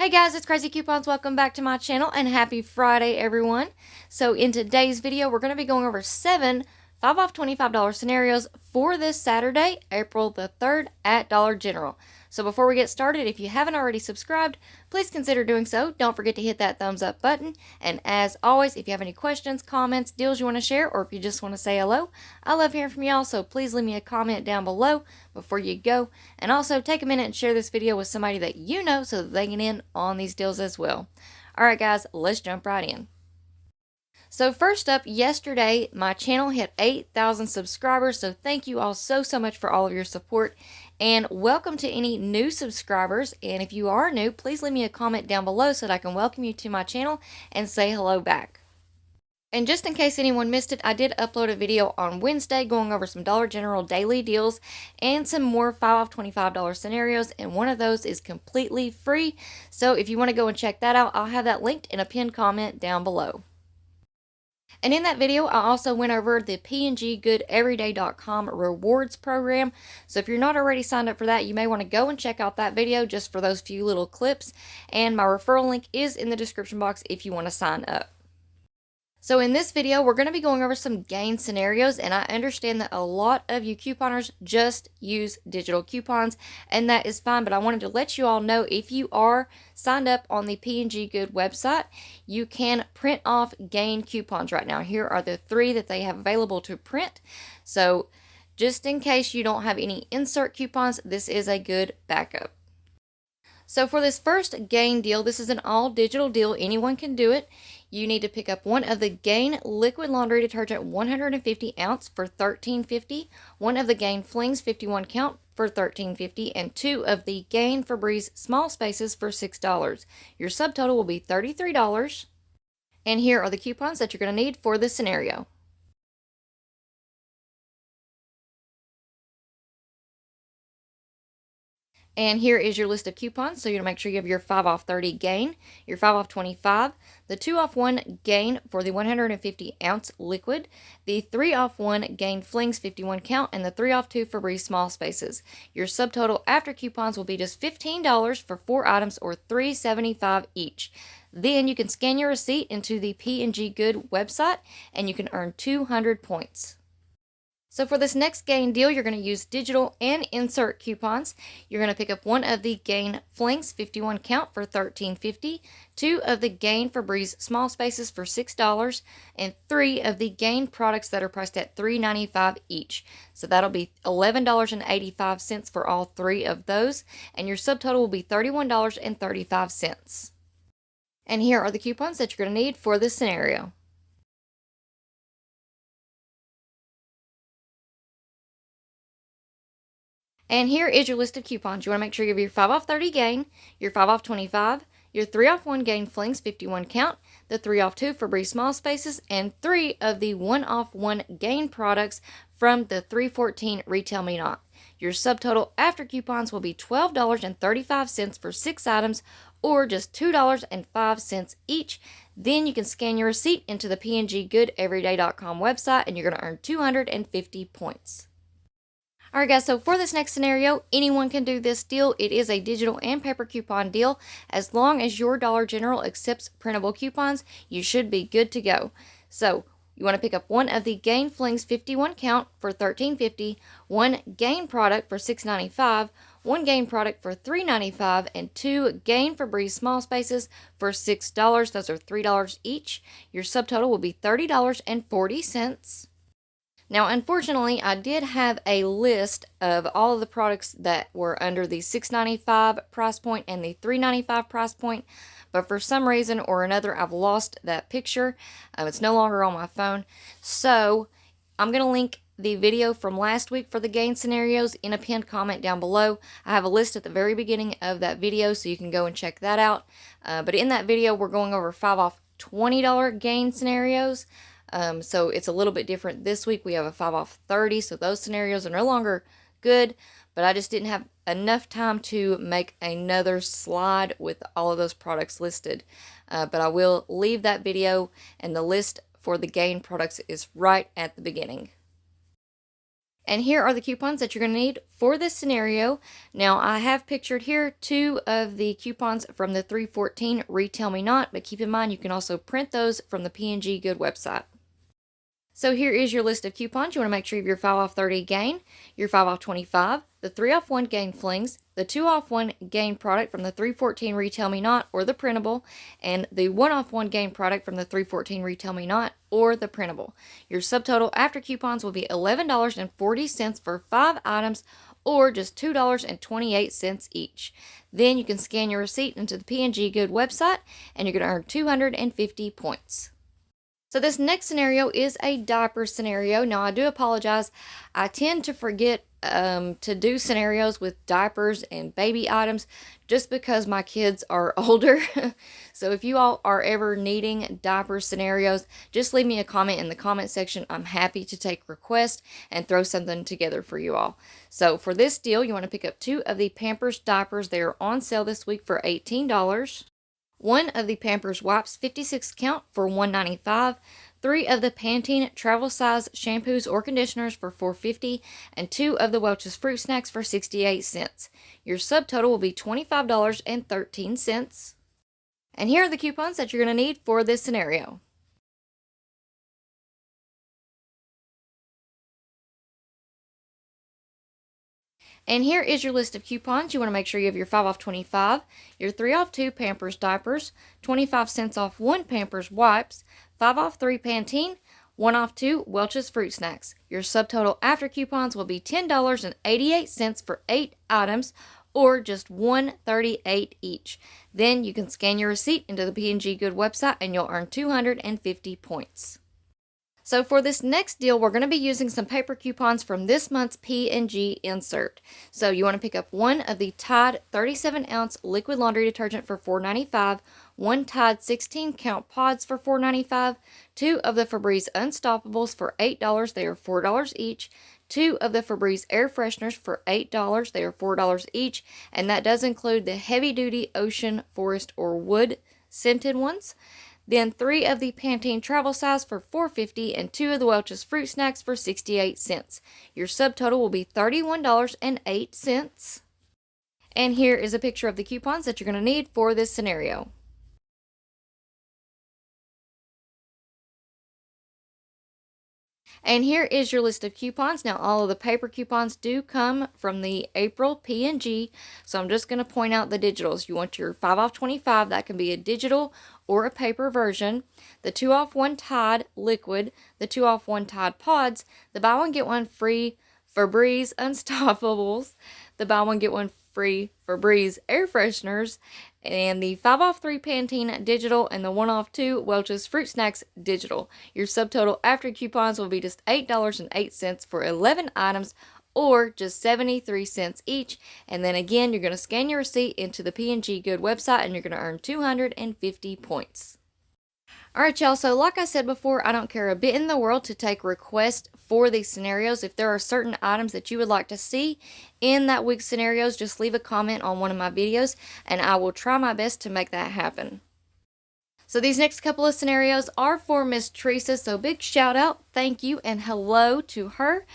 Hey guys, it's Crazy Coupons. Welcome back to my channel and happy Friday, everyone. So in today's video, we're going to be going over 7 5 off $25 scenarios for this Saturday, April the 3rd at Dollar General. So before we get started, if you haven't already subscribed, please consider doing so. Don't forget to hit that thumbs up button. And as always, if you have any questions, comments, deals you want to share, or if you just want to say hello, I love hearing from y'all. So please leave me a comment down below before you go. And also take a minute and share this video with somebody that you know so that they can in on these deals as well. Alright guys, let's jump right in. So first up, yesterday my channel hit 8,000 subscribers, so thank you all so much for all of your support, and welcome to any new subscribers. And if you are new, please leave me a comment down below so that I can welcome you to my channel and say hello back. And just in case anyone missed it, I did upload a video on Wednesday going over some Dollar General daily deals and some more 5 off $25 scenarios, and one of those is completely free. So if you want to go and check that out, I'll have that linked in a pinned comment down below. And in that video, I also went over the PNGGoodEveryday.com rewards program. So if you're not already signed up for that, you may want to go and check out that video just for those few little clips. And my referral link is in the description box if you want to sign up. So in this video, we're going to be going over some gain scenarios, and I understand that a lot of you couponers just use digital coupons, and that is fine, but I wanted to let you all know if you are signed up on the P&G Good website, you can print off gain coupons right now. Here are the 3 that they have available to print. So just in case you don't have any insert coupons, this is a good backup. So for this first gain deal, this is an all digital deal. Anyone can do it. You need to pick up one of the Gain Liquid Laundry Detergent 150 ounce for $13.50, one of the Gain Flings 51 count for $13.50, and 2 of the Gain Febreze Small Spaces for $6. Your subtotal will be $33. And here are the coupons that you're going to need for this scenario. And here is your list of coupons, so you're going to make sure you have your 5 off 30 gain, your 5 off 25, the 2 off 1 gain for the 150 ounce liquid, the 3 off 1 gain Flings 51 count, and the 3 off 2 Febreze small spaces. Your subtotal after coupons will be just $15 for 4 items, or $3.75 each. Then you can scan your receipt into the P&G Good website and you can earn 200 points. So for this next gain deal, you're going to use digital and insert coupons. You're going to pick up one of the Gain Flings 51 count for $13.50, 2 of the Gain Febreze small spaces for $6, and 3 of the Gain products that are priced at $3.95 each. So that'll be $11.85 for all 3 of those, and your subtotal will be $31.35. And here are the coupons that you're going to need for this scenario. And here is your list of coupons. You want to make sure you have your 5 off 30 gain, your 5 off 25, your 3 off 1 gain Flings 51 count, the 3 off 2 Febreze small spaces, and 3 of the 1 off 1 gain products from the 314 Retail Me Not. Your subtotal after coupons will be $12.35 for 6 items, or just $2.05 each. Then you can scan your receipt into the PNGGoodEveryday.com website and you're going to earn 250 points. Alright guys, so for this next scenario, anyone can do this deal. It is a digital and paper coupon deal. As long as your Dollar General accepts printable coupons, you should be good to go. So you want to pick up one of the Gain Flings 51 count for $13.50, one Gain product for $6.95, one Gain product for $3.95, and 2 Gain Febreze small spaces for $6. Those are $3 each. Your subtotal will be $30.40. Now, unfortunately, I did have a list of all of the products that were under the $6.95 price point and the $3.95 price point, but for some reason or another, I've lost that picture. It's no longer on my phone. So, I'm going to link the video from last week for the gain scenarios in a pinned comment down below. I have a list at the very beginning of that video, so you can go and check that out. But in that video, we're going over 5 off $20 gain scenarios. So it's a little bit different this week. We have a 5 off 30, so those scenarios are no longer good, but I just didn't have enough time to make another slide with all of those products listed. But I will leave that video, and the list for the gain products is right at the beginning. And here are the coupons that you're going to need for this scenario. Now, I have pictured here 2 of the coupons from the 314 Retail Me Not, but keep in mind you can also print those from the P&G Good website. So here is your list of coupons. You want to make sure you have your 5 off 30 Gain, your 5 off 25, the 3 off 1 Gain Flings, the 2 off 1 Gain product from the 314 Retail Me Not or the printable, and the 1 off 1 Gain product from the 314 Retail Me Not or the printable. Your subtotal after coupons will be $11.40 for 5 items or just $2.28 each. Then you can scan your receipt into the P&G Good website and you're going to earn 250 points. So this next scenario is a diaper scenario. Now, I do apologize. I tend to forget to do scenarios with diapers and baby items just because my kids are older. So if you all are ever needing diaper scenarios, just leave me a comment in the comment section. I'm happy to take requests and throw something together for you all. So for this deal, you want to pick up 2 of the Pampers diapers. They are on sale this week for $18. 1 of the Pampers wipes 56 count for $1.95, 3 of the Pantene travel size shampoos or conditioners for $4.50, and 2 of the Welch's fruit snacks for 68 cents. Your subtotal will be $25.13. And here are the coupons that you're going to need for this scenario. And here is your list of coupons. You want to make sure you have your 5 off 25, your 3 off 2 Pampers diapers, 25 cents off 1 Pampers wipes, 5 off 3 Pantene, 1 off 2 Welch's fruit snacks. Your subtotal after coupons will be $10.88 for 8 items or just $1.38 each. Then you can scan your receipt into the P&G Good website and you'll earn 250 points. So for this next deal, we're going to be using some paper coupons from this month's P&G insert. So you want to pick up 1 of the Tide 37-ounce liquid laundry detergent for $4.95, 1 Tide 16-count pods for $4.95, 2 of the Febreze Unstoppables for $8, they are $4 each, 2 of the Febreze air fresheners for $8, they are $4 each, and that does include the heavy-duty ocean, forest, or wood scented ones. Then 3 of the Pantene travel size for $4.50 and 2 of the Welch's fruit snacks for 68 cents. Your subtotal will be $31.08. And here is a picture of the coupons that you're going to need for this scenario. And here is your list of coupons. Now, all of the paper coupons do come from the April P&G, so I'm just going to point out the digitals. You want your 5 off 25, that can be a digital or a paper version, the 2 off 1 Tide liquid, the 2 off 1 Tide pods, the buy one get one free Febreze Unstoppables, the buy one get one free Febreze air fresheners, and the 5 off 3 Pantene digital and the 1 off 2 Welch's fruit snacks digital. Your subtotal after coupons will be just $8.08 for 11 items or just 73 cents each. And then again, you're going to scan your receipt into the P&G Good website and you're going to earn 250 points. Alright y'all, so like I said before, I don't care a bit in the world to take requests for these scenarios. If there are certain items that you would like to see in that week's scenarios, just leave a comment on one of my videos and I will try my best to make that happen. So these next couple of scenarios are for Miss Teresa, so big shout out, thank you, and hello to her.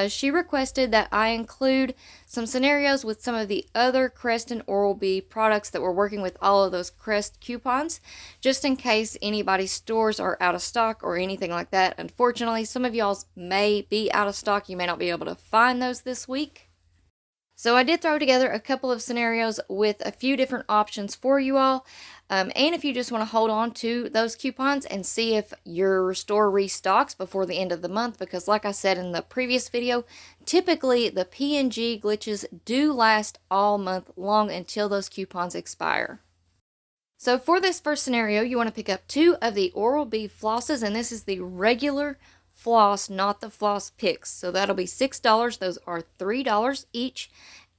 She requested that I include some scenarios with some of the other Crest and Oral-B products that we're working with all of those Crest coupons, just in case anybody's stores are out of stock or anything like that. Unfortunately, some of y'all's may be out of stock. You may not be able to find those this week. So I did throw together a couple of scenarios with a few different options for you all. And if you just want to hold on to those coupons and see if your store restocks before the end of the month, because like I said in the previous video, typically the P&G glitches do last all month long until those coupons expire. So for this first scenario, you want to pick up 2 of the Oral-B flosses, and this is the regular floss, not the floss picks. So that'll be $6. Those are $3 each.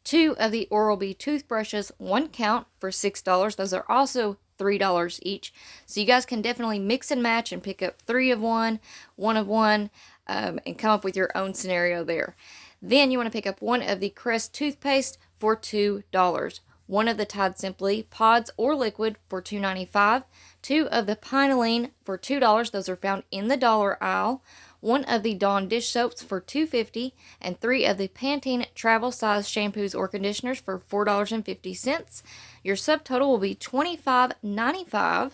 2 of the Oral-B toothbrushes, 1 count for $6. Those are also $3 each. So you guys can definitely mix and match and pick up 3 of one, 1 of one, and come up with your own scenario there. Then you want to pick up 1 of the Crest toothpaste for $2. 1 of the Tide Simply pods or liquid for $2.95. 2 of the Pinalene for $2. Those are found in the dollar aisle. 1 of the Dawn dish soaps for $2.50, and 3 of the Pantene travel size shampoos or conditioners for $4.50. Your subtotal will be $25.95.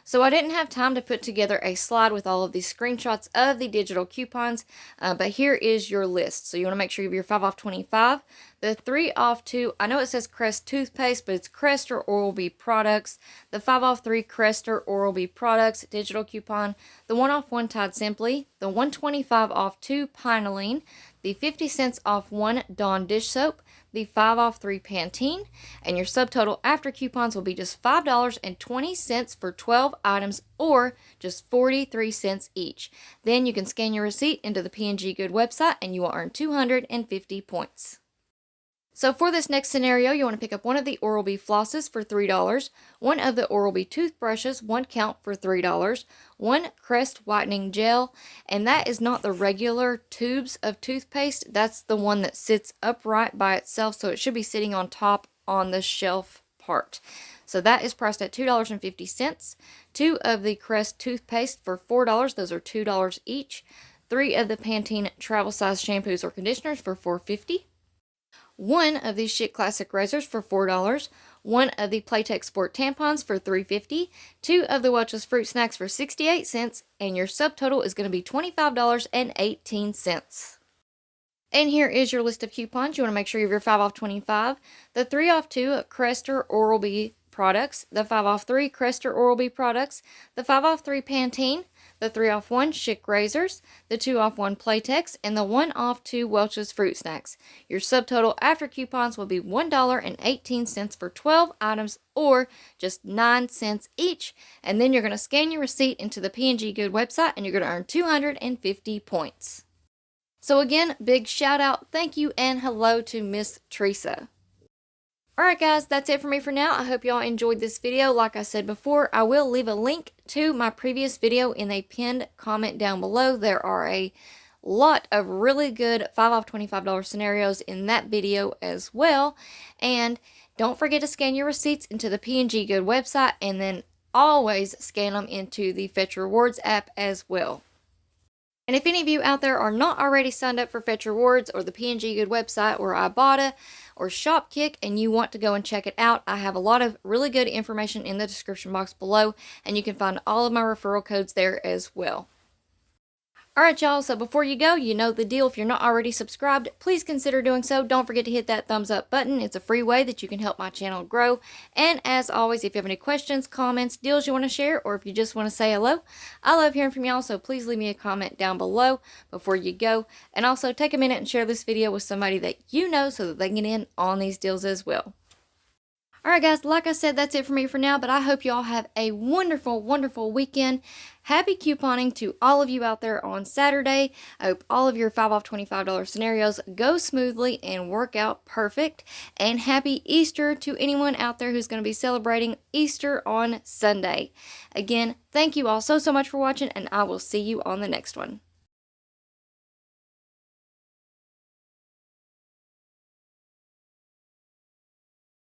So I didn't have time to put together a slide with all of these screenshots of the digital coupons, but here is your list. So you want to make sure you have your 5 off 25. The 3 off 2, I know it says Crest toothpaste, but it's Crest or Oral-B products. The 5 off 3 Crest or Oral-B products, digital coupon. The 1 off 1 Tide Simply. The 125 off 2 Pinalene. The 50 cents off 1 Dawn dish soap. The 5 off 3 Pantene, and your subtotal after coupons will be just $5.20 for 12 items, or just 43 cents each. Then you can scan your receipt into the P&G Good website and you will earn 250 points. So for this next scenario, you want to pick up 1 of the Oral-B flosses for $3, 1 of the Oral-B toothbrushes, 1 count for $3, 1 Crest whitening gel, and that is not the regular tubes of toothpaste. That's the one that sits upright by itself, so it should be sitting on top on the shelf part. So that is priced at $2.50. 2 of the Crest toothpaste for $4. Those are $2 each. 3 of the Pantene travel size shampoos or conditioners for $4.50. 1 of these Chic Classic razors for $4, 1 of the Playtex Sport tampons for $3.50, 2 of the Welch's fruit snacks for 68 cents, and your subtotal is going to be $25.18. And here is your list of coupons. You want to make sure you have your 5 off 25, the 3 off 2 Crest or Oral-B products, the 5 off 3 Crest or Oral-B products, the 5 off 3 Pantene, the 3 off 1 Chic razors, the 2 off 1 Playtex, and the 1 off 2 Welch's fruit snacks. Your subtotal after coupons will be $1.18 for 12 items, or just 9 cents each. And then you're going to scan your receipt into the P&G Good website and you're going to earn 250 points. So again, big shout out, thank you, and hello to Miss Teresa. Alright guys, that's it for me for now. I hope y'all enjoyed this video. Like I said before, I will leave a link to my previous video in a pinned comment down below. There are a lot of really good 5 off $25 scenarios in that video as well. And don't forget to scan your receipts into the P&G Good website, and then always scan them into the Fetch Rewards app as well. And if any of you out there are not already signed up for Fetch Rewards or the P&G Good website or Ibotta or Shopkick and you want to go and check it out, I have a lot of really good information in the description box below, and you can find all of my referral codes there as well. Alright y'all, so before you go, you know the deal. If you're not already subscribed, please consider doing so. Don't forget to hit that thumbs up button. It's a free way that you can help my channel grow. And as always, if you have any questions, comments, deals you want to share, or if you just want to say hello, I love hearing from y'all, so please leave me a comment down below before you go. And also take a minute and share this video with somebody that you know so that they can get in on these deals as well. Alright guys, like I said, that's it for me for now, but I hope you all have a wonderful, wonderful weekend. Happy couponing to all of you out there on Saturday. I hope all of your 5 off $25 scenarios go smoothly and work out perfect. And happy Easter to anyone out there who's going to be celebrating Easter on Sunday. Again, thank you all so much for watching, and I will see you on the next one.